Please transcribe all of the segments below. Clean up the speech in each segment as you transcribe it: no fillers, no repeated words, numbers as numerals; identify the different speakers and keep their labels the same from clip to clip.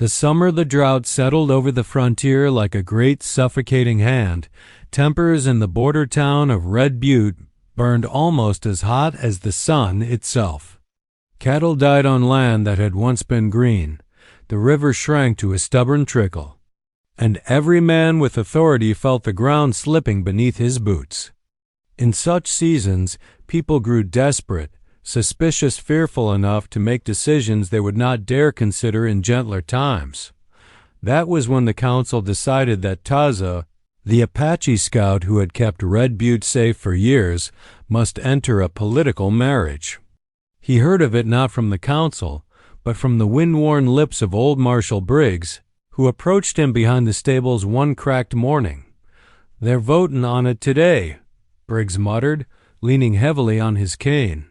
Speaker 1: The summer the drought settled over the frontier like a great suffocating hand. Tempers in the border town of Red Butte burned almost as hot as the sun itself. Cattle died on land that had once been green. The river shrank to a stubborn trickle, and every man with authority felt the ground slipping beneath his boots. In such seasons, people grew desperate, suspicious, fearful enough to make decisions they would not dare consider in gentler times. That was when the council decided that Taza, the Apache scout who had kept Red Butte safe for years, must enter a political marriage. He heard of it not from the council, but from the wind-worn lips of old Marshal Briggs, who approached him behind the stables one cracked morning. "They're votin' on it today," Briggs muttered, leaning heavily on his cane.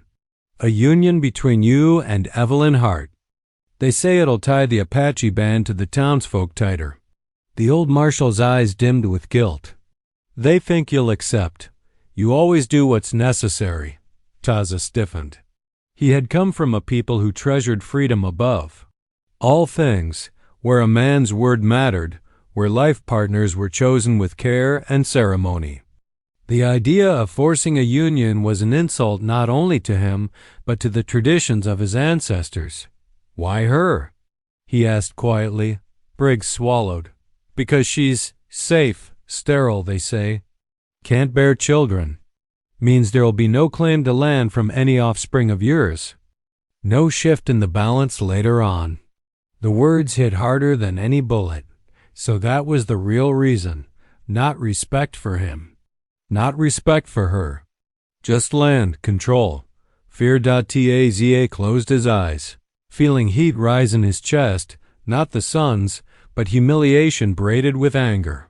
Speaker 1: "A union between you and Evelyn Hart. They say it'll tie the Apache band to the townsfolk tighter." The old marshal's eyes dimmed with guilt. "They think you'll accept. You always do what's necessary." Taza stiffened. He had come from a people who treasured freedom above all things, where a man's word mattered, where life partners were chosen with care and ceremony. The idea of forcing a union was an insult not only to him, but to the traditions of his ancestors. "Why her?" he asked quietly. Briggs swallowed. "Because she's safe, sterile, they say. Can't bear children. Means there'll be no claim to land from any offspring of yours. No shift in the balance later on." The words hit harder than any bullet. So that was the real reason. Not respect for him. Not respect for her. Just land, control. Fear.Taza closed his eyes, feeling heat rise in his chest, not the sun's, but humiliation braided with anger.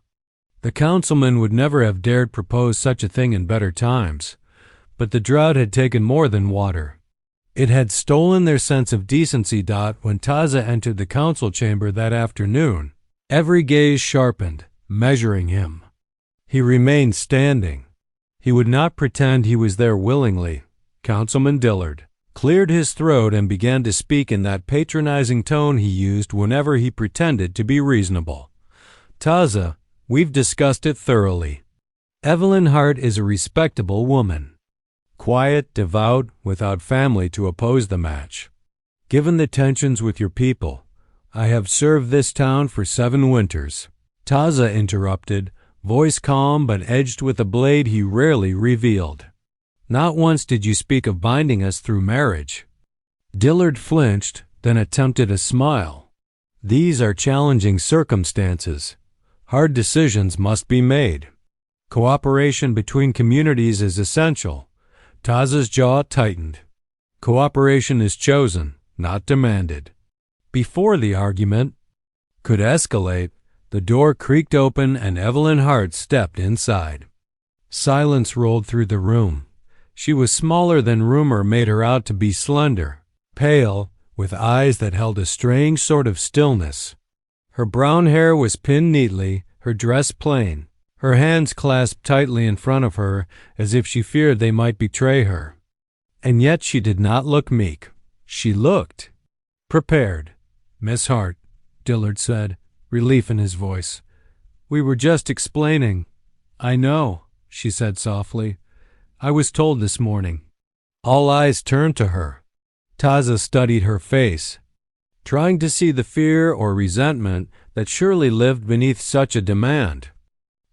Speaker 1: The councilman would never have dared propose such a thing in better times, but the drought had taken more than water. It had stolen their sense of decency. When Taza entered the council chamber that afternoon, every gaze sharpened, measuring him. He remained standing. He would not pretend he was there willingly. Councilman Dillard cleared his throat and began to speak in that patronizing tone he used whenever he pretended to be reasonable. "Taza, we've discussed it thoroughly. Evelyn Hart is a respectable woman. Quiet, devout, without family to oppose the match. Given the tensions with your people, I have served this town for 7 winters." Taza interrupted, voice calm but edged with a blade he rarely revealed. "Not once did you speak of binding us through marriage." Dillard flinched, then attempted a smile. "These are challenging circumstances. Hard decisions must be made. Cooperation between communities is essential." Taza's jaw tightened. "Cooperation is chosen, not demanded." Before the argument could escalate, the door creaked open and Evelyn Hart stepped inside. Silence rolled through the room. She was smaller than rumor made her out to be, slender, pale, with eyes that held a strange sort of stillness. Her brown hair was pinned neatly, her dress plain, her hands clasped tightly in front of her as if she feared they might betray her. And yet she did not look meek. She looked prepared. "Miss Hart," Dillard said, relief in his voice. "We were just explaining." "I know," she said softly. "I was told this morning." All eyes turned to her. Taza studied her face, trying to see the fear or resentment that surely lived beneath such a demand.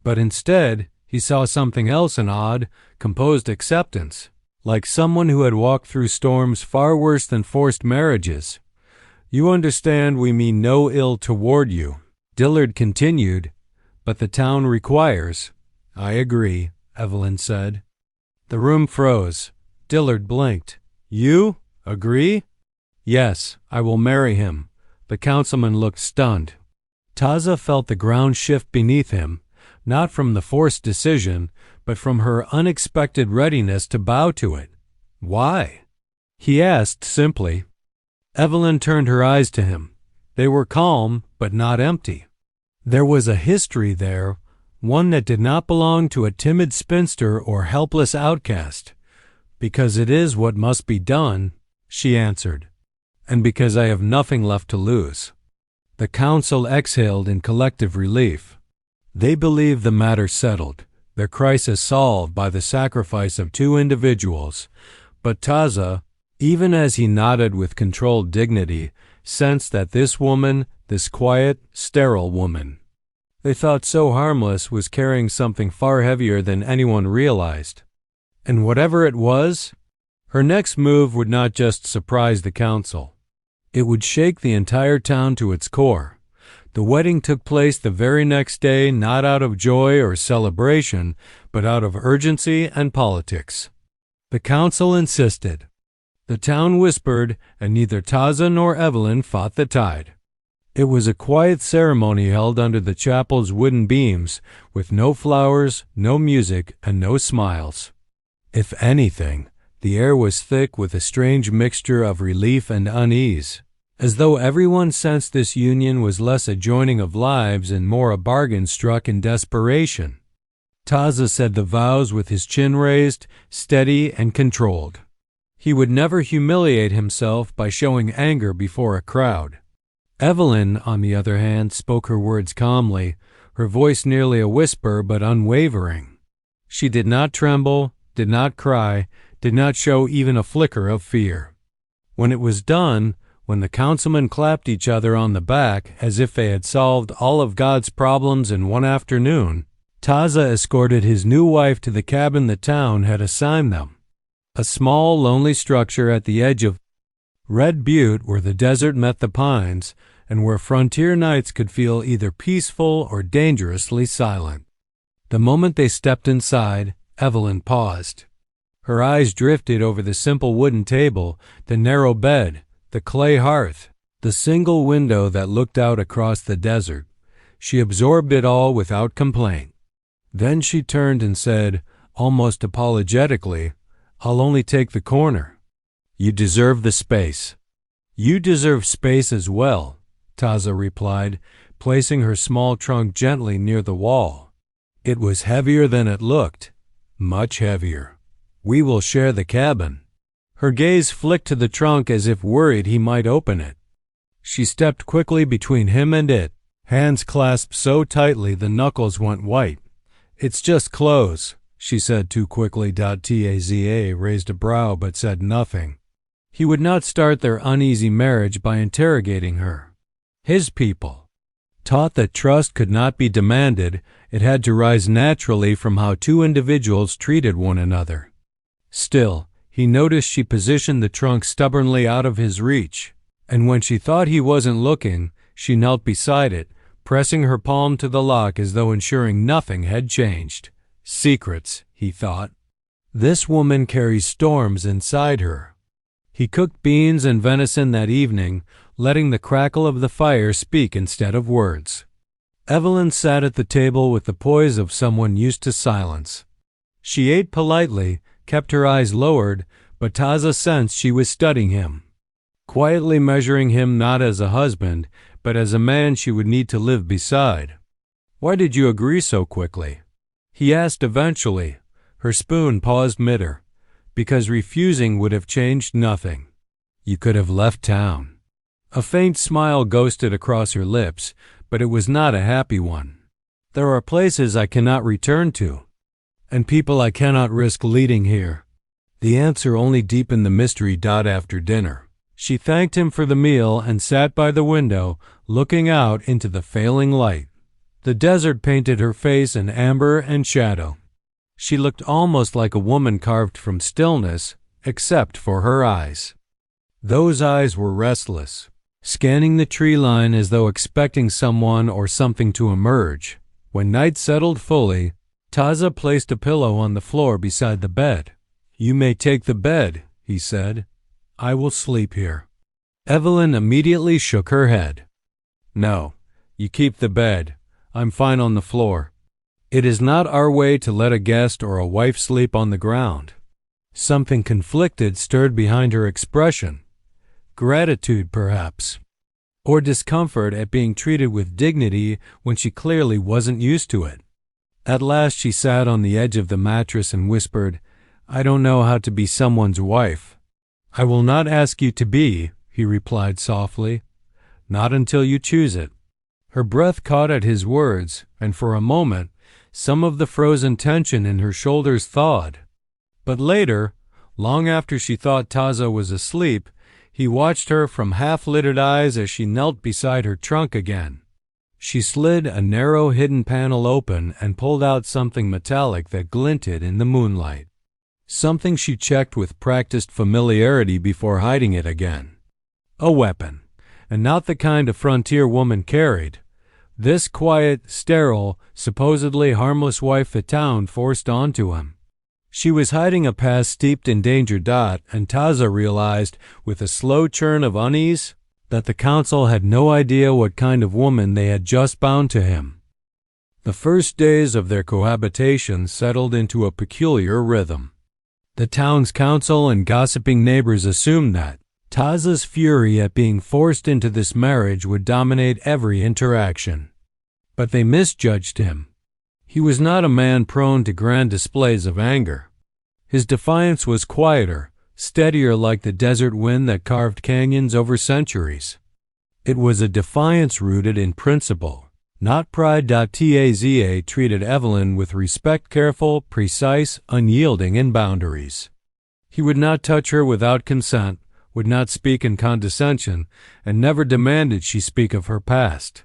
Speaker 1: But instead, he saw something else, an odd, composed acceptance, like someone who had walked through storms far worse than forced marriages. "You understand we mean no ill toward you," Dillard continued, "but the town requires." "I agree," Evelyn said. The room froze. Dillard blinked. "You agree?" "Yes, I will marry him." The councilman looked stunned. Taza felt the ground shift beneath him, not from the forced decision, but from her unexpected readiness to bow to it. "Why?" he asked simply. Evelyn turned her eyes to him. They were calm, but not empty. There was a history there, one that did not belong to a timid spinster or helpless outcast. "Because it is what must be done," she answered, "and because I have nothing left to lose." The council exhaled in collective relief. They believed the matter settled, their crisis solved by the sacrifice of two individuals, but Taza, even as he nodded with controlled dignity, sensed that this woman, this quiet, sterile woman they thought so harmless, was carrying something far heavier than anyone realized. And whatever it was, her next move would not just surprise the council. It would shake the entire town to its core. The wedding took place the very next day, not out of joy or celebration, but out of urgency and politics. The council insisted. The town whispered, and neither Taza nor Evelyn fought the tide. It was a quiet ceremony held under the chapel's wooden beams, with no flowers, no music, and no smiles. If anything, the air was thick with a strange mixture of relief and unease, as though everyone sensed this union was less a joining of lives and more a bargain struck in desperation. Taza said the vows with his chin raised, steady and controlled. He would never humiliate himself by showing anger before a crowd. Evelyn, on the other hand, spoke her words calmly, her voice nearly a whisper but unwavering. She did not tremble, did not cry, did not show even a flicker of fear. When it was done, when the councilmen clapped each other on the back as if they had solved all of God's problems in one afternoon, Taza escorted his new wife to the cabin the town had assigned them, a small, lonely structure at the edge of Red Butte where the desert met the pines and where frontier nights could feel either peaceful or dangerously silent. The moment they stepped inside, Evelyn paused. Her eyes drifted over the simple wooden table, the narrow bed, the clay hearth, the single window that looked out across the desert. She absorbed it all without complaint. Then she turned and said, almost apologetically, "I'll only take the corner." "You deserve the space." "You deserve space as well," Taza replied, placing her small trunk gently near the wall. It was heavier than it looked, much heavier. "We will share the cabin." Her gaze flicked to the trunk as if worried he might open it. She stepped quickly between him and it, hands clasped so tightly the knuckles went white. "It's just clothes," she said too quickly. Taza raised a brow but said nothing. He would not start their uneasy marriage by interrogating her. His people, taught that trust could not be demanded, it had to rise naturally from how two individuals treated one another. Still, he noticed she positioned the trunk stubbornly out of his reach, and when she thought he wasn't looking, she knelt beside it, pressing her palm to the lock as though ensuring nothing had changed. Secrets, he thought. This woman carries storms inside her. He cooked beans and venison that evening, letting the crackle of the fire speak instead of words. Evelyn sat at the table with the poise of someone used to silence. She ate politely, kept her eyes lowered, but Taza sensed she was studying him, quietly measuring him not as a husband, but as a man she would need to live beside. "Why did you agree so quickly?" he asked eventually. Her spoon paused mid-air. "Because refusing would have changed nothing. You could have left town." A faint smile ghosted across her lips, but it was not a happy one. "There are places I cannot return to, and people I cannot risk leading here." The answer only deepened the mystery. After dinner, she thanked him for the meal and sat by the window, looking out into the failing light. The desert painted her face in amber and shadow. She looked almost like a woman carved from stillness, except for her eyes. Those eyes were restless, scanning the tree line as though expecting someone or something to emerge. When night settled fully, Taza placed a pillow on the floor beside the bed. "You may take the bed," he said. "I will sleep here." Evelyn immediately shook her head. "No, you keep the bed. I'm fine on the floor. It is not our way to let a guest or a wife sleep on the ground." Something conflicted stirred behind her expression. Gratitude, perhaps, or discomfort at being treated with dignity when she clearly wasn't used to it. At last she sat on the edge of the mattress and whispered, "I don't know how to be someone's wife." "I will not ask you to be," he replied softly. not until you choose it." Her breath caught at his words, and for a moment, some of the frozen tension in her shoulders thawed. But later, long after she thought Taza was asleep, he watched her from half-lidded eyes as she knelt beside her trunk again. She slid a narrow hidden panel open and pulled out something metallic that glinted in the moonlight. Something she checked with practiced familiarity before hiding it again. A weapon, and not the kind a frontier woman carried. This quiet, sterile, supposedly harmless wife of town forced onto him. She was hiding a past steeped in danger. And Taza realized, with a slow churn of unease, that the council had no idea what kind of woman they had just bound to him. The first days of their cohabitation settled into a peculiar rhythm. The town's council and gossiping neighbors assumed that Taza's fury at being forced into this marriage would dominate every interaction. But they misjudged him. He was not a man prone to grand displays of anger. His defiance was quieter, steadier, like the desert wind that carved canyons over centuries. It was a defiance rooted in principle, not pride. Taza treated Evelyn with respect, careful, precise, unyielding in boundaries. He would not touch her without consent, would not speak in condescension, and never demanded she speak of her past.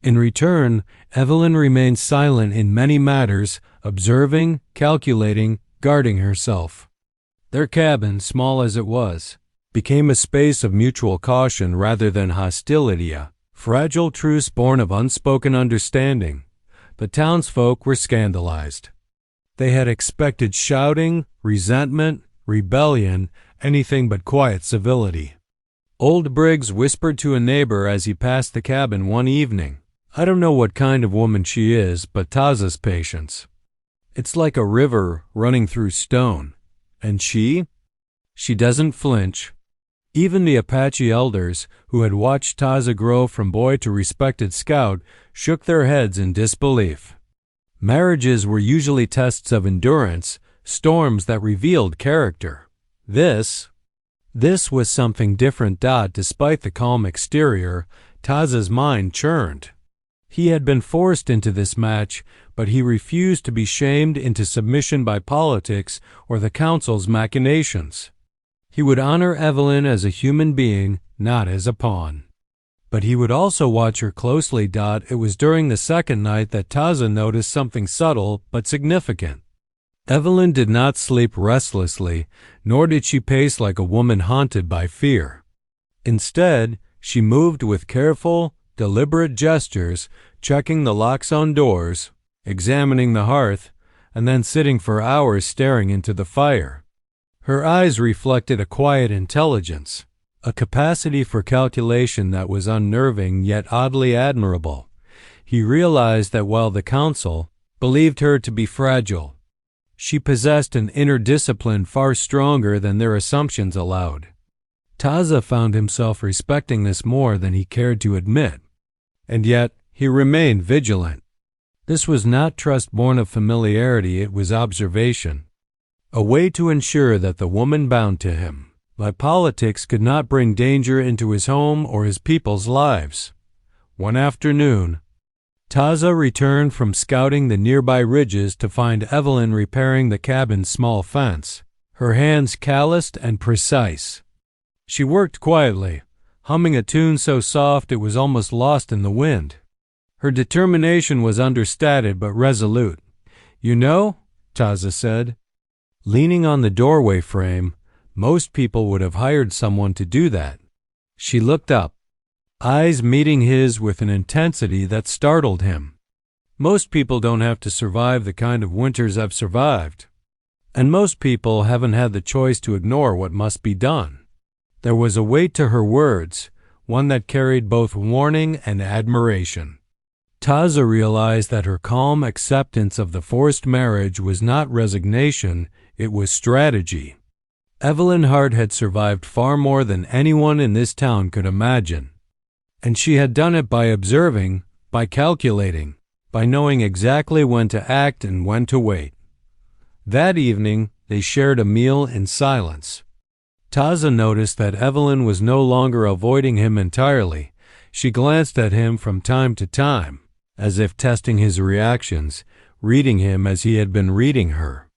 Speaker 1: In return, Evelyn remained silent in many matters, observing, calculating, guarding herself. Their cabin, small as it was, became a space of mutual caution rather than hostility, a fragile truce born of unspoken understanding. The townsfolk were scandalized. They had expected shouting, resentment, rebellion, anything but quiet civility. Old Briggs whispered to a neighbor as he passed the cabin one evening, "I don't know what kind of woman she is, but Taza's patience. It's like a river running through stone. And she doesn't flinch." Even the Apache elders, who had watched Taza grow from boy to respected scout, shook their heads in disbelief. Marriages were usually tests of endurance, storms that revealed character. This was something different. Despite the calm exterior, Taza's mind churned. He had been forced into this match, but he refused to be shamed into submission by politics or the council's machinations. He would honor Evelyn as a human being, not as a pawn. But he would also watch her closely. It was during the second night that Taza noticed something subtle but significant. Evelyn did not sleep restlessly, nor did she pace like a woman haunted by fear. Instead, she moved with careful, deliberate gestures, checking the locks on doors, examining the hearth, and then sitting for hours staring into the fire. Her eyes reflected a quiet intelligence, a capacity for calculation that was unnerving yet oddly admirable. He realized that while the council believed her to be fragile, she possessed an inner discipline far stronger than their assumptions allowed. Taza found himself respecting this more than he cared to admit. And yet, he remained vigilant. This was not trust born of familiarity, it was observation. A way to ensure that the woman bound to him by politics could not bring danger into his home or his people's lives. One afternoon, Taza returned from scouting the nearby ridges to find Evelyn repairing the cabin's small fence, her hands calloused and precise. She worked quietly, humming a tune so soft it was almost lost in the wind. Her determination was understated but resolute. "You know," Taza said, leaning on the doorway frame, "most people would have hired someone to do that." She looked up, eyes meeting his with an intensity that startled him. "Most people don't have to survive the kind of winters I've survived. And most people haven't had the choice to ignore what must be done." There was a weight to her words, one that carried both warning and admiration. Taza realized that her calm acceptance of the forced marriage was not resignation, it was strategy. Evelyn Hart had survived far more than anyone in this town could imagine. And she had done it by observing, by calculating, by knowing exactly when to act and when to wait. That evening, they shared a meal in silence. Taza noticed that Evelyn was no longer avoiding him entirely. She glanced at him from time to time, as if testing his reactions, reading him as he had been reading her.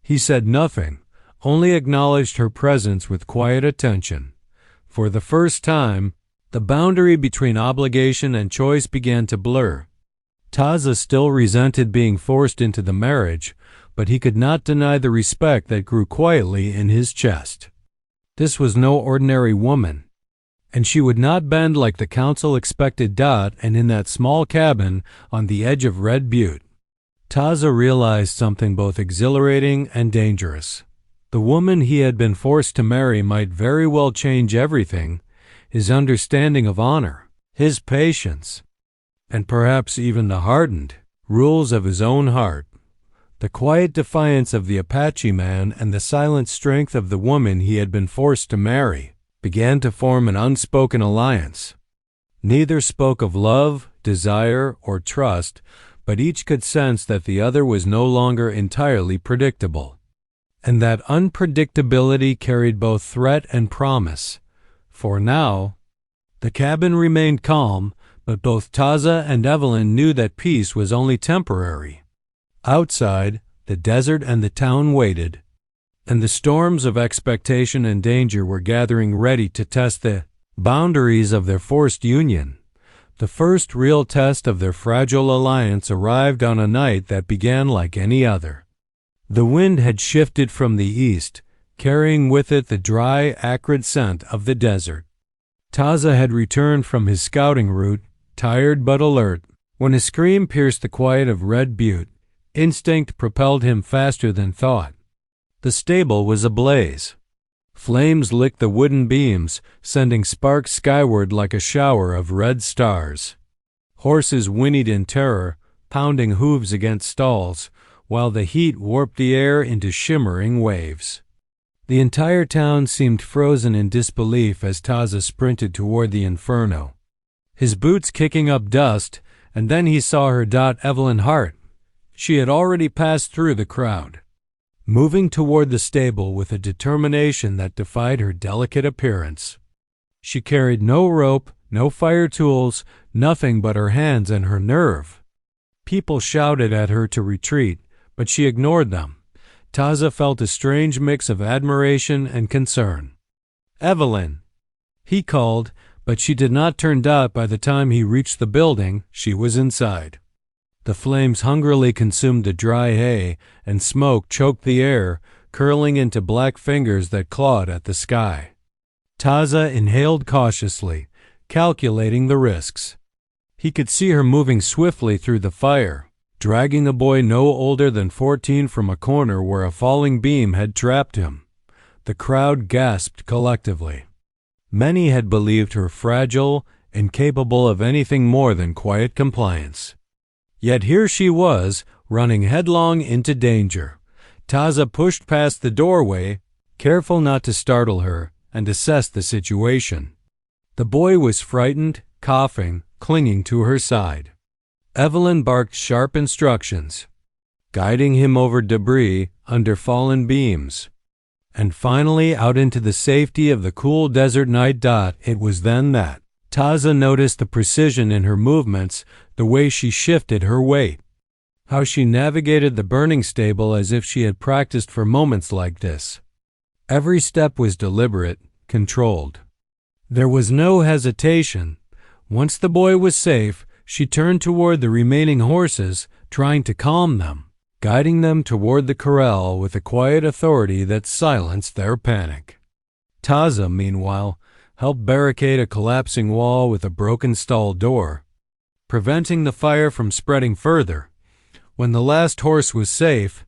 Speaker 1: He said nothing, only acknowledged her presence with quiet attention. For the first time, the boundary between obligation and choice began to blur. Taza still resented being forced into the marriage, but he could not deny the respect that grew quietly in his chest. This was no ordinary woman, and she would not bend like the council expected Dot and in that small cabin on the edge of Red Butte. Taza realized something both exhilarating and dangerous. The woman he had been forced to marry might very well change everything: his understanding of honor, his patience, and perhaps even the hardened rules of his own heart. The quiet defiance of the Apache man and the silent strength of the woman he had been forced to marry began to form an unspoken alliance. Neither spoke of love, desire, or trust, but each could sense that the other was no longer entirely predictable. And that unpredictability carried both threat and promise. For now, the cabin remained calm, but both Taza and Evelyn knew that peace was only temporary. Outside, the desert and the town waited, and the storms of expectation and danger were gathering ready to test the boundaries of their forced union. The first real test of their fragile alliance arrived on a night that began like any other. The wind had shifted from the east, carrying with it the dry, acrid scent of the desert. Taza had returned from his scouting route, tired but alert. When a scream pierced the quiet of Red Butte, instinct propelled him faster than thought. The stable was ablaze. Flames licked the wooden beams, sending sparks skyward like a shower of red stars. Horses whinnied in terror, pounding hooves against stalls, while the heat warped the air into shimmering waves. The entire town seemed frozen in disbelief as Taza sprinted toward the inferno, his boots kicking up dust, and then he saw her. Evelyn Hart. She had already passed through the crowd, moving toward the stable with a determination that defied her delicate appearance. She carried no rope, no fire tools, nothing but her hands and her nerve. People shouted at her to retreat, but she ignored them. Taza felt a strange mix of admiration and concern. "Evelyn," he called, but she did not turn. By the time he reached the building, she was inside. The flames hungrily consumed the dry hay, and smoke choked the air, curling into black fingers that clawed at the sky. Taza inhaled cautiously, calculating the risks. He could see her moving swiftly through the fire, dragging a boy no older than 14 from a corner where a falling beam had trapped him. The crowd gasped collectively. Many had believed her fragile, incapable of anything more than quiet compliance. Yet here she was, running headlong into danger. Taza pushed past the doorway, careful not to startle her, and assessed the situation. The boy was frightened, coughing, clinging to her side. Evelyn barked sharp instructions, guiding him over debris, under fallen beams, and finally out into the safety of the cool desert night. It was then that Taza noticed the precision in her movements, the way she shifted her weight, how she navigated the burning stable as if she had practiced for moments like this. Every step was deliberate, controlled. There was no hesitation. Once the boy was safe, she turned toward the remaining horses, trying to calm them, guiding them toward the corral with a quiet authority that silenced their panic. Taza, meanwhile, helped barricade a collapsing wall with a broken stall door, preventing the fire from spreading further. When the last horse was safe,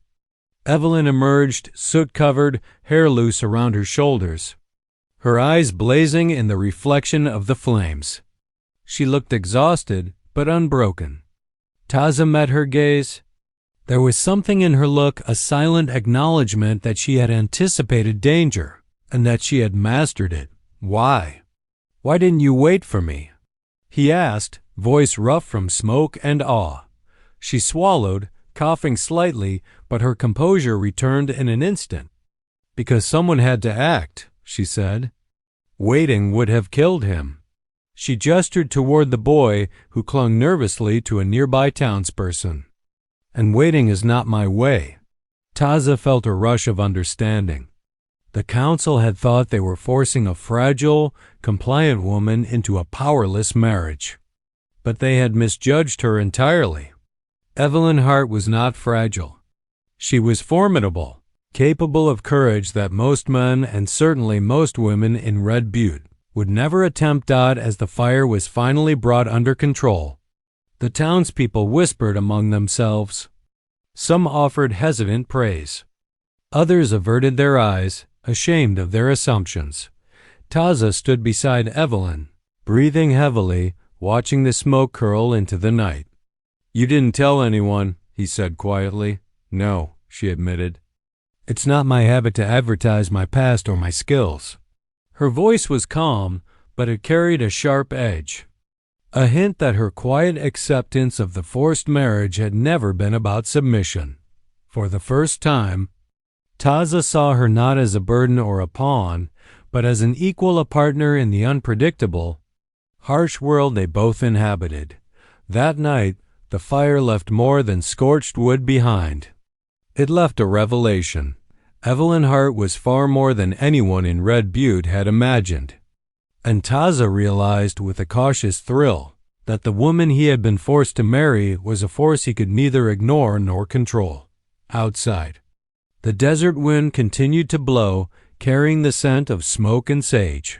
Speaker 1: Evelyn emerged, soot-covered, hair loose around her shoulders, her eyes blazing in the reflection of the flames. She looked exhausted, but unbroken. Taza met her gaze. There was something in her look, a silent acknowledgement that she had anticipated danger, and that she had mastered it. "Why? Why didn't you wait for me?" he asked, voice rough from smoke and awe. She swallowed, coughing slightly, but her composure returned in an instant. "Because someone had to act," she said. "Waiting would have killed him." She gestured toward the boy who clung nervously to a nearby townsperson. "And waiting is not my way." Taza felt a rush of understanding. The council had thought they were forcing a fragile, compliant woman into a powerless marriage. But they had misjudged her entirely. Evelyn Hart was not fragile. She was formidable, capable of courage that most men and certainly most women in Red Butte would never attempt at as the fire was finally brought under control. The townspeople whispered among themselves. Some offered hesitant praise. Others averted their eyes, ashamed of their assumptions. Taza stood beside Evelyn, breathing heavily, watching the smoke curl into the night. "You didn't tell anyone," he said quietly. "No," she admitted. "It's not my habit to advertise my past or my skills." Her voice was calm, but it carried a sharp edge, a hint that her quiet acceptance of the forced marriage had never been about submission. For the first time, Taza saw her not as a burden or a pawn, but as an equal a partner in the unpredictable, harsh world they both inhabited. That night, the fire left more than scorched wood behind. It left a revelation. Evelyn Hart was far more than anyone in Red Butte had imagined. And Taza realized with a cautious thrill that the woman he had been forced to marry was a force he could neither ignore nor control. Outside, the desert wind continued to blow, carrying the scent of smoke and sage.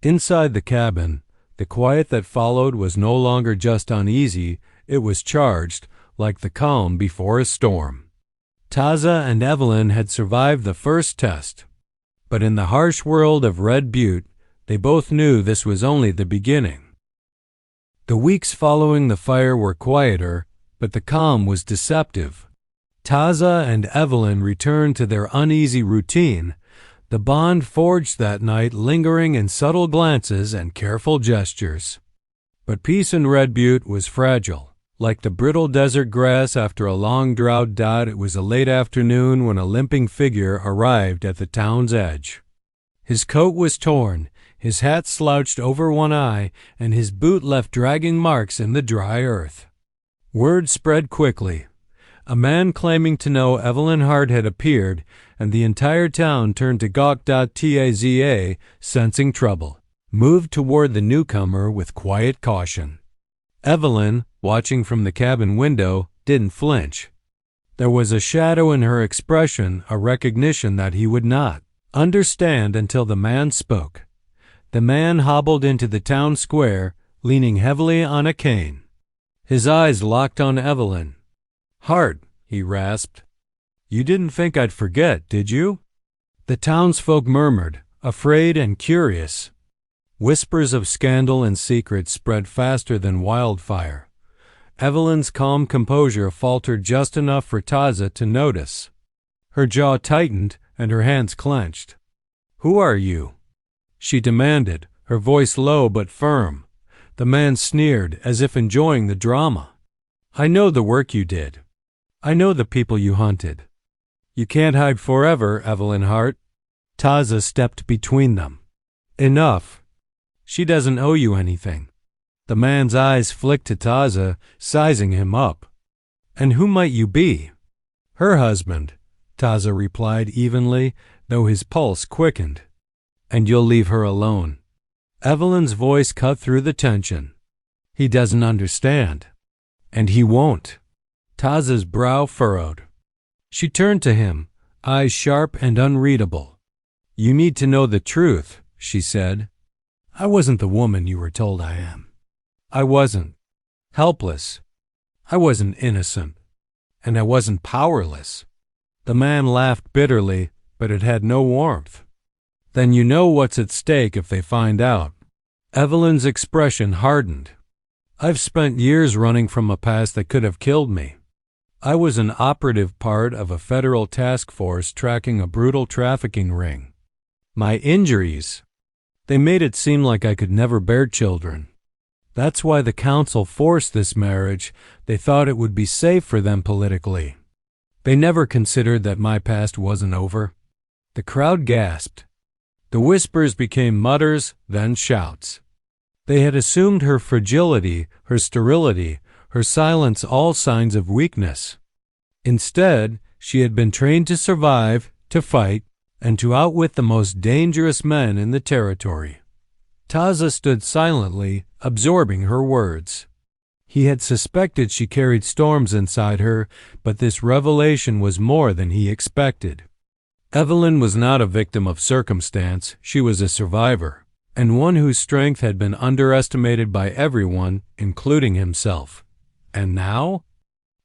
Speaker 1: Inside the cabin, the quiet that followed was no longer just uneasy, it was charged, like the calm before a storm. Taza and Evelyn had survived the first test, but in the harsh world of Red Butte, they both knew this was only the beginning. The weeks following the fire were quieter, but the calm was deceptive. Taza and Evelyn returned to their uneasy routine, the bond forged that night lingering in subtle glances and careful gestures. But peace in Red Butte was fragile. Like the brittle desert grass after a long drought, it was a late afternoon when a limping figure arrived at the town's edge. His coat was torn, his hat slouched over one eye, and his boot left dragging marks in the dry earth. Word spread quickly. A man claiming to know Evelyn Hart had appeared, and the entire town turned to Gawk.Taza, sensing trouble, moved toward the newcomer with quiet caution. Evelyn, watching from the cabin window, didn't flinch. There was a shadow in her expression, a recognition that he would not understand until the man spoke. The man hobbled into the town square, leaning heavily on a cane. His eyes locked on Evelyn. "Hart," he rasped. "You didn't think I'd forget, did you?" The townsfolk murmured, afraid and curious. Whispers of scandal and secret spread faster than wildfire. Evelyn's calm composure faltered just enough for Taza to notice. Her jaw tightened and her hands clenched. "Who are you?" she demanded, her voice low but firm. The man sneered, as if enjoying the drama. "I know the work you did. I know the people you hunted. You can't hide forever, Evelyn Hart." Taza stepped between them. "Enough. She doesn't owe you anything." The man's eyes flicked to Taza, sizing him up. "And who might you be?" "Her husband," Taza replied evenly, though his pulse quickened. "And you'll leave her alone." Evelyn's voice cut through the tension. "He doesn't understand." "And he won't." Taza's brow furrowed. She turned to him, eyes sharp and unreadable. "You need to know the truth," she said. "I wasn't the woman you were told I am. I wasn't helpless. I wasn't innocent. And I wasn't powerless." The man laughed bitterly, but it had no warmth. "Then you know what's at stake if they find out." Evelyn's expression hardened. "I've spent years running from a past that could have killed me. I was an operative part of a federal task force tracking a brutal trafficking ring. My injuries, they made it seem like I could never bear children. That's why the council forced this marriage. They thought it would be safe for them politically. They never considered that my past wasn't over." The crowd gasped. The whispers became mutters, then shouts. They had assumed her fragility, her sterility, her silence all signs of weakness. Instead, she had been trained to survive, to fight, and to outwit the most dangerous men in the territory. Taza stood silently, absorbing her words. He had suspected she carried storms inside her, but this revelation was more than he expected. Evelyn was not a victim of circumstance, she was a survivor, and one whose strength had been underestimated by everyone, including himself. And now?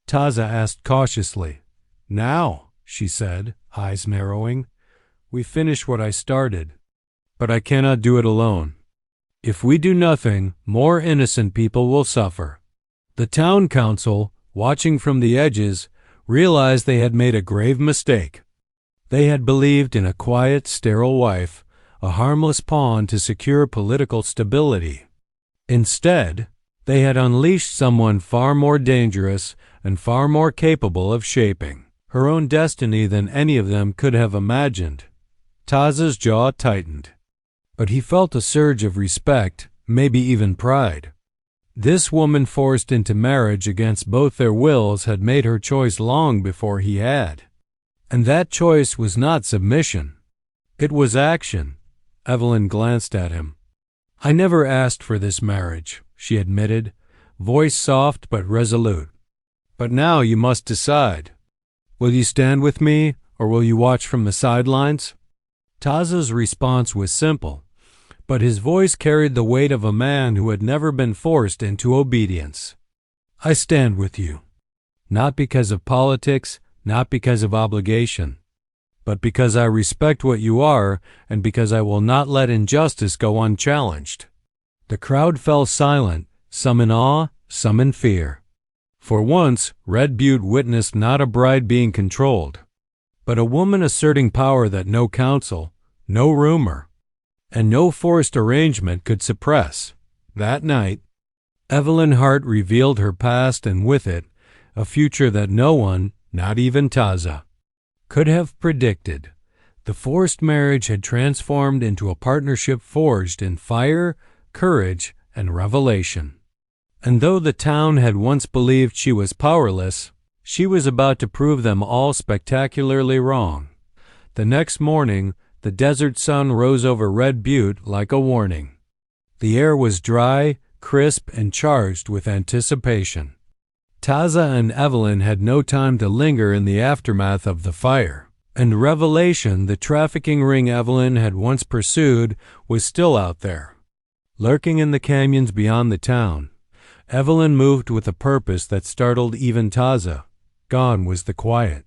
Speaker 1: Taza asked cautiously. Now, she said, eyes narrowing, we finish what I started. But I cannot do it alone. If we do nothing, more innocent people will suffer. The town council, watching from the edges, realized they had made a grave mistake. They had believed in a quiet, sterile wife, a harmless pawn to secure political stability. Instead, they had unleashed someone far more dangerous and far more capable of shaping her own destiny than any of them could have imagined. Taza's jaw tightened, but he felt a surge of respect, maybe even pride. This woman forced into marriage against both their wills had made her choice long before he had. And that choice was not submission. It was action. Evelyn glanced at him. I never asked for this marriage, she admitted, voice soft but resolute. But now you must decide. Will you stand with me, or will you watch from the sidelines? Taza's response was simple, but his voice carried the weight of a man who had never been forced into obedience. I stand with you, not because of politics, not because of obligation, but because I respect what you are and because I will not let injustice go unchallenged. The crowd fell silent, some in awe, some in fear. For once, Red Butte witnessed not a bride being controlled, but a woman asserting power that no council, no rumor, and no forced arrangement could suppress. That night, Evelyn Hart revealed her past and with it, a future that no one, not even Taza, could have predicted. The forced marriage had transformed into a partnership forged in fire, courage, and revelation. And though the town had once believed she was powerless, she was about to prove them all spectacularly wrong. The next morning, the desert sun rose over Red Butte like a warning. The air was dry, crisp, and charged with anticipation. Taza and Evelyn had no time to linger in the aftermath of the fire, and revelation, the trafficking ring Evelyn had once pursued, was still out there, lurking in the canyons beyond the town. Evelyn moved with a purpose that startled even Taza. Gone was the quiet,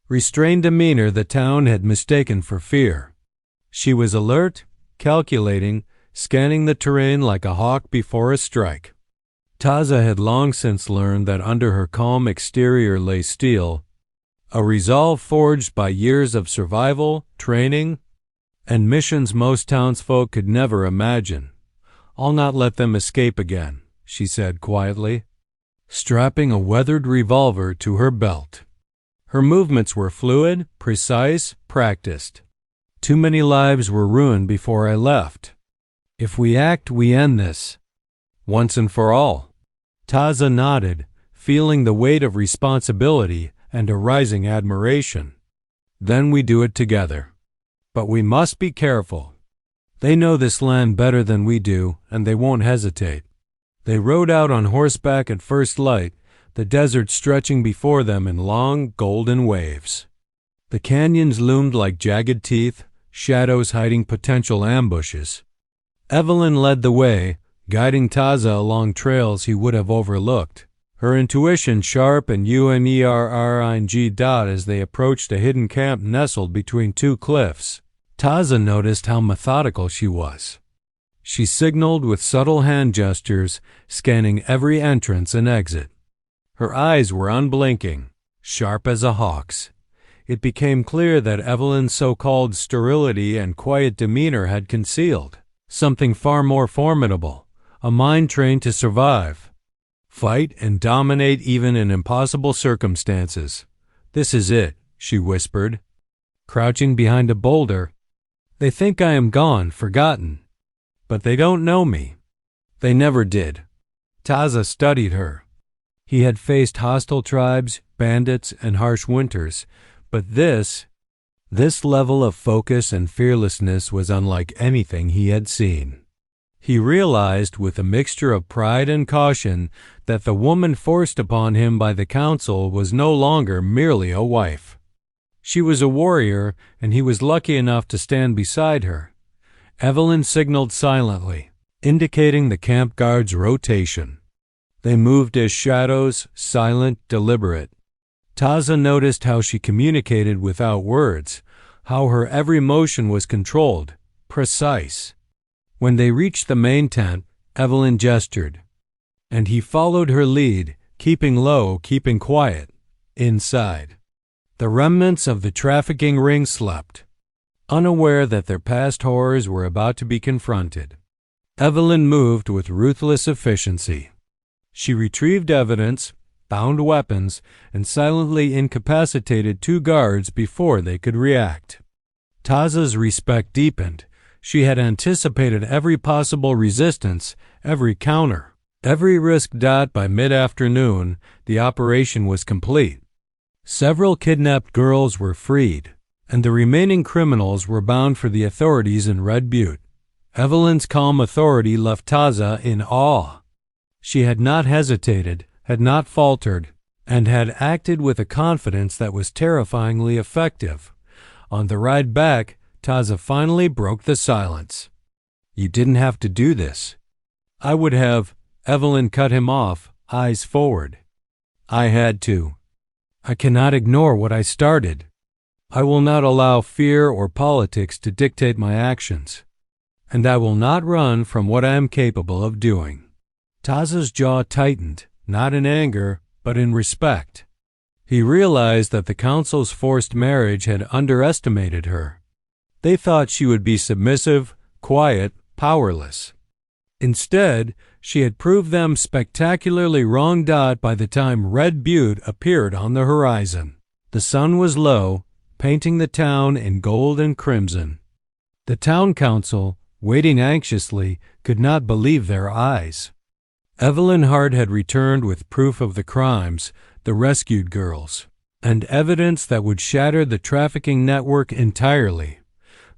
Speaker 1: restrained demeanor the town had mistaken for fear. She was alert, calculating, scanning the terrain like a hawk before a strike. Taza had long since learned that under her calm exterior lay steel, a resolve forged by years of survival, training, and missions most townsfolk could never imagine. I'll not let them escape again, she said quietly, strapping a weathered revolver to her belt. Her movements were fluid, precise, practiced. Too many lives were ruined before I left. If we act, we end this, once and for all. Taza nodded, feeling the weight of responsibility and a rising admiration. Then we do it together. But we must be careful. They know this land better than we do, and they won't hesitate. They rode out on horseback at first light, the desert stretching before them in long, golden waves. The canyons loomed like jagged teeth, shadows hiding potential ambushes. Evelyn led the way, guiding Taza along trails he would have overlooked, her intuition sharp and unering as they approached a hidden camp nestled between two cliffs. Taza noticed how methodical she was. She signaled with subtle hand gestures, scanning every entrance and exit. Her eyes were unblinking, sharp as a hawk's. It became clear that Evelyn's so-called sterility and quiet demeanor had concealed something far more formidable, a mind trained to survive, fight, and dominate even in impossible circumstances. This is it, she whispered, crouching behind a boulder. They think I am gone, forgotten. But they don't know me. They never did. Taza studied her. He had faced hostile tribes, bandits, and harsh winters, but this level of focus and fearlessness was unlike anything he had seen. He realized with a mixture of pride and caution that the woman forced upon him by the council was no longer merely a wife. She was a warrior, and he was lucky enough to stand beside her. Evelyn signaled silently, indicating the camp guard's rotation. They moved as shadows, silent, deliberate. Taza noticed how she communicated without words, how her every motion was controlled, precise. When they reached the main tent, Evelyn gestured, and he followed her lead, keeping low, keeping quiet, inside. The remnants of the trafficking ring slept, unaware that their past horrors were about to be confronted. Evelyn moved with ruthless efficiency. She retrieved evidence, found weapons, and silently incapacitated 2 guards before they could react. Taza's respect deepened. She had anticipated every possible resistance, every counter, every risk. By mid-afternoon, the operation was complete. Several kidnapped girls were freed, and the remaining criminals were bound for the authorities in Red Butte. Evelyn's calm authority left Taza in awe. She had not hesitated, had not faltered, and had acted with a confidence that was terrifyingly effective. On the ride back, Taza finally broke the silence. "You didn't have to do this." "I would have." Evelyn cut him off, eyes forward. "I had to. I cannot ignore what I started. I will not allow fear or politics to dictate my actions. And I will not run from what I am capable of doing." Taza's jaw tightened, not in anger, but in respect. He realized that the council's forced marriage had underestimated her. They thought she would be submissive, quiet, powerless. Instead, she had proved them spectacularly wrong. By the time Red Butte appeared on the horizon, the sun was low, painting the town in gold and crimson. The town council, waiting anxiously, could not believe their eyes. Evelyn Hart had returned with proof of the crimes, the rescued girls, and evidence that would shatter the trafficking network entirely.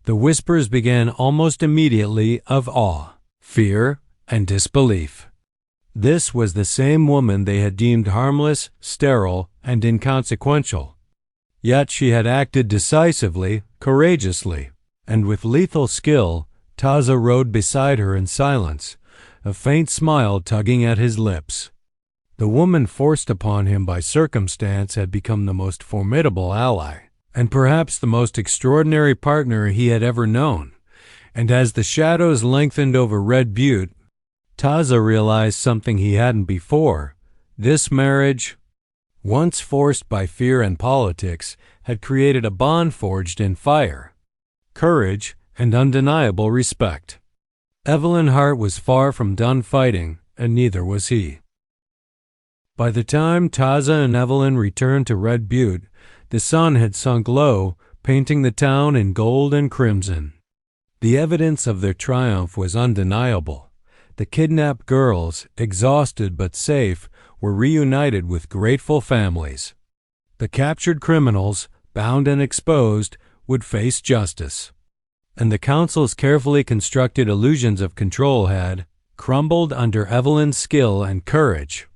Speaker 1: The whispers began almost immediately of awe, fear, and disbelief. This was the same woman they had deemed harmless, sterile, and inconsequential. Yet she had acted decisively, courageously, and with lethal skill. Taza rode beside her in silence, a faint smile tugging at his lips. The woman forced upon him by circumstance had become the most formidable ally, and perhaps the most extraordinary partner he had ever known. And as the shadows lengthened over Red Butte, Taza realized something he hadn't before. This marriage, once forced by fear and politics, had created a bond forged in fire, courage, and undeniable respect. Evelyn Hart was far from done fighting, and neither was he. By the time Taza and Evelyn returned to Red Butte, the sun had sunk low, painting the town in gold and crimson. The evidence of their triumph was undeniable. The kidnapped girls, exhausted but safe, were reunited with grateful families. The captured criminals, bound and exposed, would face justice. And the council's carefully constructed illusions of control had crumbled under Evelyn's skill and courage.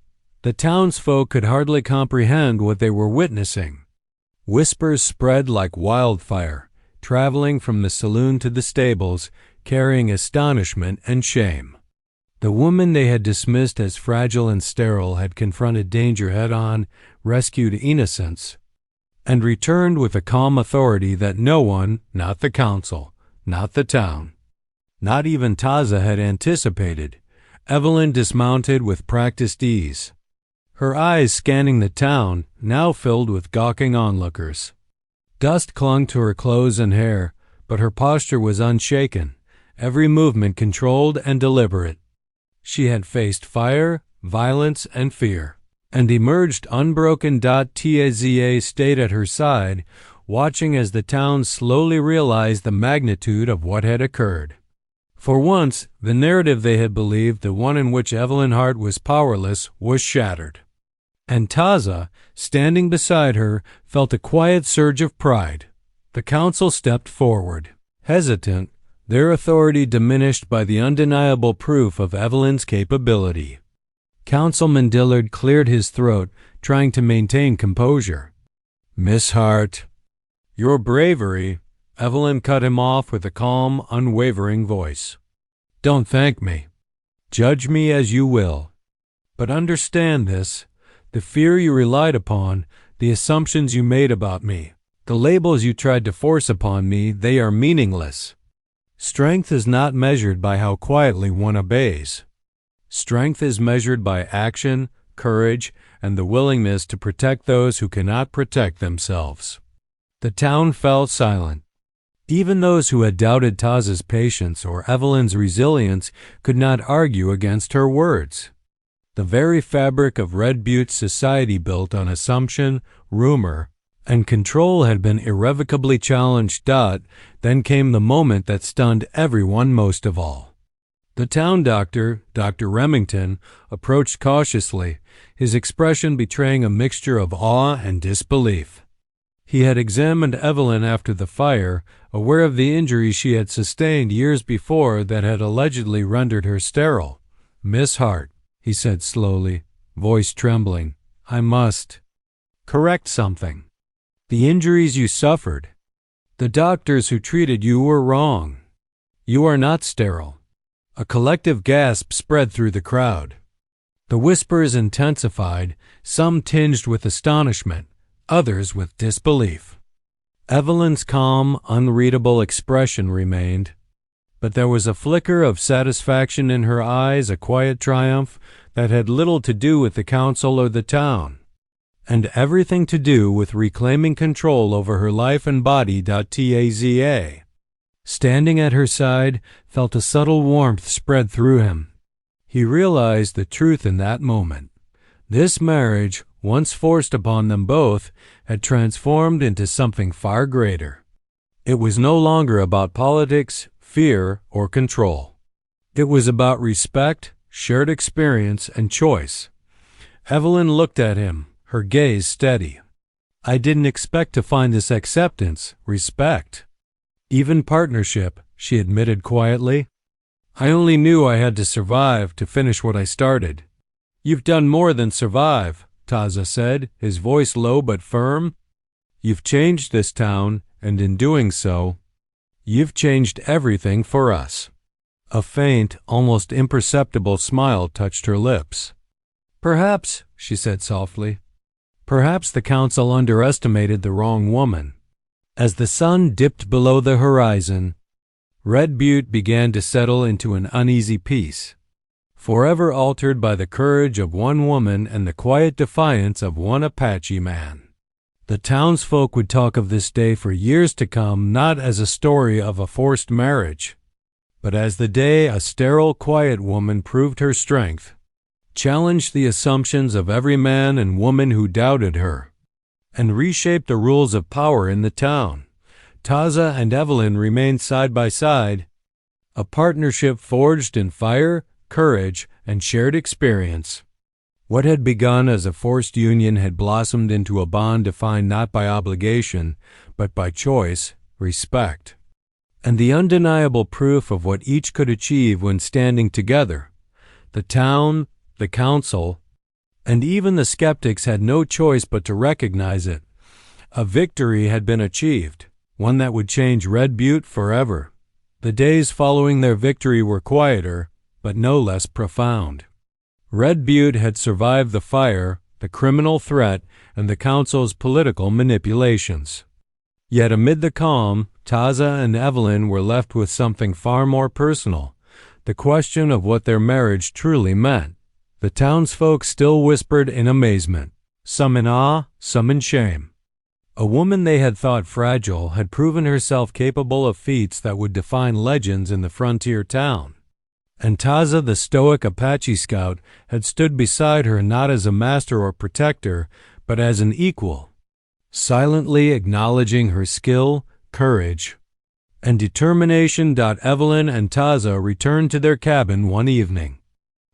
Speaker 1: The townsfolk could hardly comprehend what they were witnessing. Whispers spread like wildfire, traveling from the saloon to the stables, carrying astonishment and shame. The woman they had dismissed as fragile and sterile had confronted danger head-on, rescued innocence, and returned with a calm authority that no one, not the council, not the town, not even Taza had anticipated. Evelyn dismounted with practiced ease, her eyes scanning the town, now filled with gawking onlookers. Dust clung to her clothes and hair, but her posture was unshaken, every movement controlled and deliberate. She had faced fire, violence, and fear, and emerged unbroken. Taza stayed at her side, watching as the town slowly realized the magnitude of what had occurred. For once, the narrative they had believed, the one in which Evelyn Hart was powerless, was shattered. And Taza, standing beside her, felt a quiet surge of pride. The council stepped forward, hesitant, their authority diminished by the undeniable proof of Evelyn's capability. Councilman Dillard cleared his throat, trying to maintain composure. "Miss Hart, your bravery—" Evelyn cut him off with a calm, unwavering voice. "Don't thank me. Judge me as you will. But understand this. The fear you relied upon, the assumptions you made about me, the labels you tried to force upon me, they are meaningless. Strength is not measured by how quietly one obeys. Strength is measured by action, courage, and the willingness to protect those who cannot protect themselves." The town fell silent. Even those who had doubted Taza's patience or Evelyn's resilience could not argue against her words. The very fabric of Red Butte's society built on assumption, rumor, and control had been irrevocably challenged. Then came the moment that stunned everyone most of all. The town doctor, Dr. Remington, approached cautiously, his expression betraying a mixture of awe and disbelief. He had examined Evelyn after the fire, aware of the injuries she had sustained years before that had allegedly rendered her sterile. "Miss Hart," he said slowly, voice trembling, "I must correct something. The injuries you suffered, the doctors who treated you were wrong. You are not sterile." A collective gasp spread through the crowd. The whispers intensified, some tinged with astonishment, others with disbelief. Evelyn's calm, unreadable expression remained, but there was a flicker of satisfaction in her eyes, a quiet triumph that had little to do with the council or the town, and everything to do with reclaiming control over her life and body. Taza, standing at her side, felt a subtle warmth spread through him. He realized the truth in that moment. This marriage, once forced upon them both, had transformed into something far greater. It was no longer about politics, fear, or control. It was about respect, shared experience, and choice. Evelyn looked at him, her gaze steady. "I didn't expect to find this acceptance, respect, even partnership," she admitted quietly. "I only knew I had to survive to finish what I started." "You've done more than survive," Taza said, his voice low but firm. "You've changed this town, and in doing so, you've changed everything for us." A faint, almost imperceptible smile touched her lips. "Perhaps," she said softly, "perhaps the council underestimated the wrong woman." As the sun dipped below the horizon, Red Butte began to settle into an uneasy peace, forever altered by the courage of one woman and the quiet defiance of one Apache man. The townsfolk would talk of this day for years to come, not as a story of a forced marriage, but as the day a sterile, quiet woman proved her strength, challenged the assumptions of every man and woman who doubted her, and reshaped the rules of power in the town. Taza and Evelyn remained side by side, a partnership forged in fire, courage, and shared experience. What had begun as a forced union had blossomed into a bond defined not by obligation, but by choice, respect, and the undeniable proof of what each could achieve when standing together. The town, the council, and even the skeptics had no choice but to recognize it. A victory had been achieved, one that would change Red Butte forever. The days following their victory were quieter, but no less profound. Red Butte had survived the fire, the criminal threat, and the council's political manipulations. Yet amid the calm, Taza and Evelyn were left with something far more personal, the question of what their marriage truly meant. The townsfolk still whispered in amazement, some in awe, some in shame. A woman they had thought fragile had proven herself capable of feats that would define legends in the frontier town. And Taza, the stoic Apache scout, had stood beside her not as a master or protector, but as an equal, silently acknowledging her skill, courage, and determination. Evelyn and Taza returned to their cabin one evening,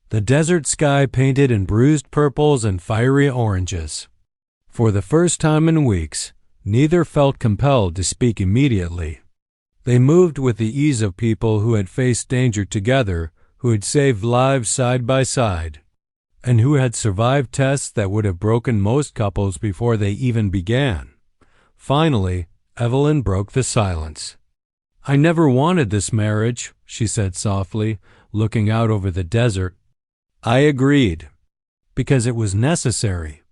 Speaker 1: the desert sky painted in bruised purples and fiery oranges. For the first time in weeks, neither felt compelled to speak immediately. They moved with the ease of people who had faced danger together, who had saved lives side by side, and who had survived tests that would have broken most couples before they even began. Finally, Evelyn broke the silence. "I never wanted this marriage," she said softly, looking out over the desert. "I agreed, because it was necessary,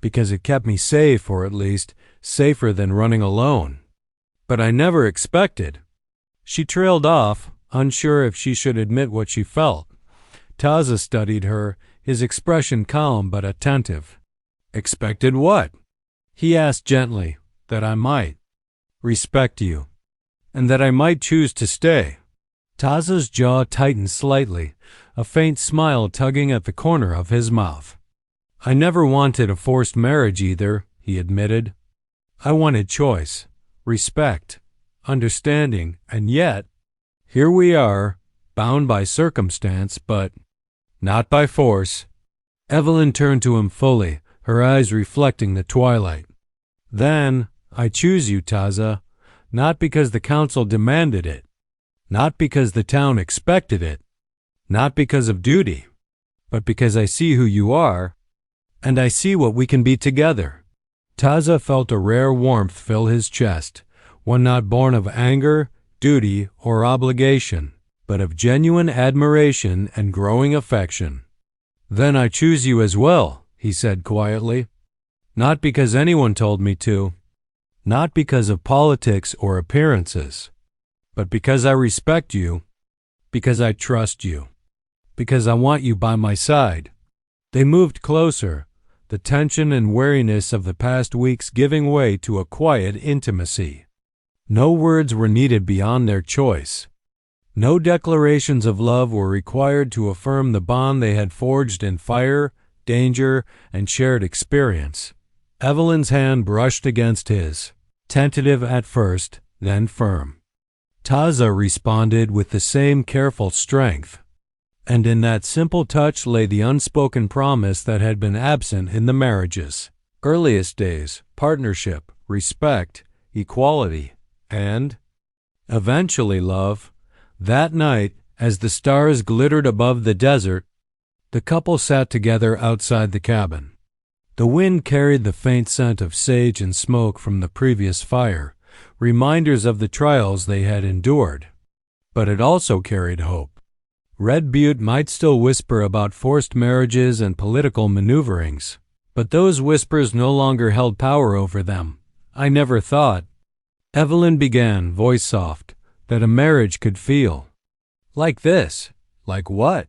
Speaker 1: because it kept me safe, or at least safer than running alone. But I never expected." She trailed off, unsure if she should admit what she felt. Taza studied her, his expression calm but attentive. "Expected what?" He asked gently. "That I might respect you, and that I might choose to stay." Taza's jaw tightened slightly, a faint smile tugging at the corner of his mouth. "I never wanted a forced marriage either," he admitted. "I wanted choice, respect, understanding, and yet, here we are, bound by circumstance, but not by force." Evelyn turned to him fully, her eyes reflecting the twilight. "Then, I choose you, Taza, not because the council demanded it, not because the town expected it, not because of duty, but because I see who you are, and I see what we can be together." Taza felt a rare warmth fill his chest, one not born of anger, duty, or obligation, but of genuine admiration and growing affection. "Then I choose you as well," he said quietly. "Not because anyone told me to, not because of politics or appearances, but because I respect you, because I trust you, because I want you by my side." They moved closer, the tension and weariness of the past weeks giving way to a quiet intimacy. No words were needed beyond their choice. No declarations of love were required to affirm the bond they had forged in fire, danger, and shared experience. Evelyn's hand brushed against his, tentative at first, then firm. Taza responded with the same careful strength, and in that simple touch lay the unspoken promise that had been absent in the marriage's earliest days: partnership, respect, equality, and, eventually, love. That night, as the stars glittered above the desert, the couple sat together outside the cabin. The wind carried the faint scent of sage and smoke from the previous fire, reminders of the trials they had endured. But it also carried hope. Red Butte might still whisper about forced marriages and political maneuverings, but those whispers no longer held power over them. "I never thought," Evelyn began, voice soft, "that a marriage could feel like this." "Like what?"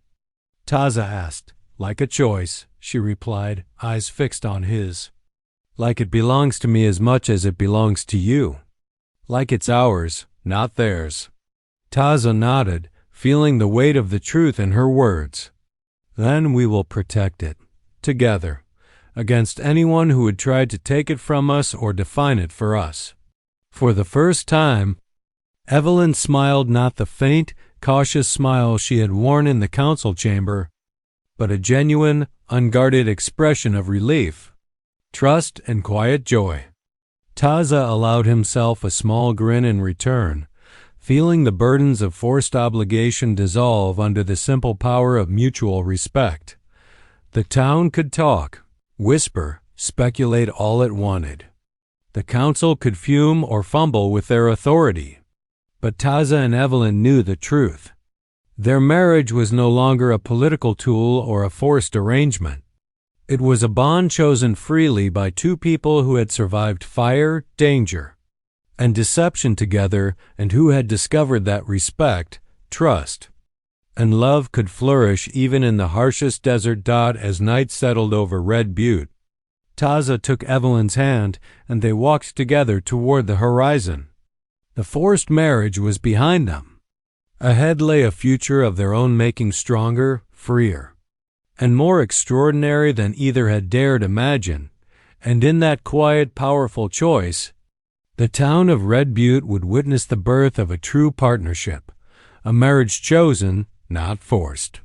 Speaker 1: Taza asked. "Like a choice," she replied, eyes fixed on his. "Like it belongs to me as much as it belongs to you. Like it's ours, not theirs." Taza nodded, feeling the weight of the truth in her words. "Then we will protect it, together, against anyone who would try to take it from us or define it for us." For the first time, Evelyn smiled, not the faint, cautious smile she had worn in the council chamber, but a genuine, unguarded expression of relief, trust, and quiet joy. Taza allowed himself a small grin in return, feeling the burdens of forced obligation dissolve under the simple power of mutual respect. The town could talk, whisper, speculate all it wanted. The council could fume or fumble with their authority. But Taza and Evelyn knew the truth. Their marriage was no longer a political tool or a forced arrangement. It was a bond chosen freely by two people who had survived fire, danger, and deception together, and who had discovered that respect, trust, and love could flourish even in the harshest desert. As night settled over Red Butte, Taza took Evelyn's hand, and they walked together toward the horizon. The forced marriage was behind them. Ahead lay a future of their own making, stronger, freer, and more extraordinary than either had dared imagine. And in that quiet, powerful choice, The town of Red Butte would witness the birth of a true partnership, a marriage chosen, not forced.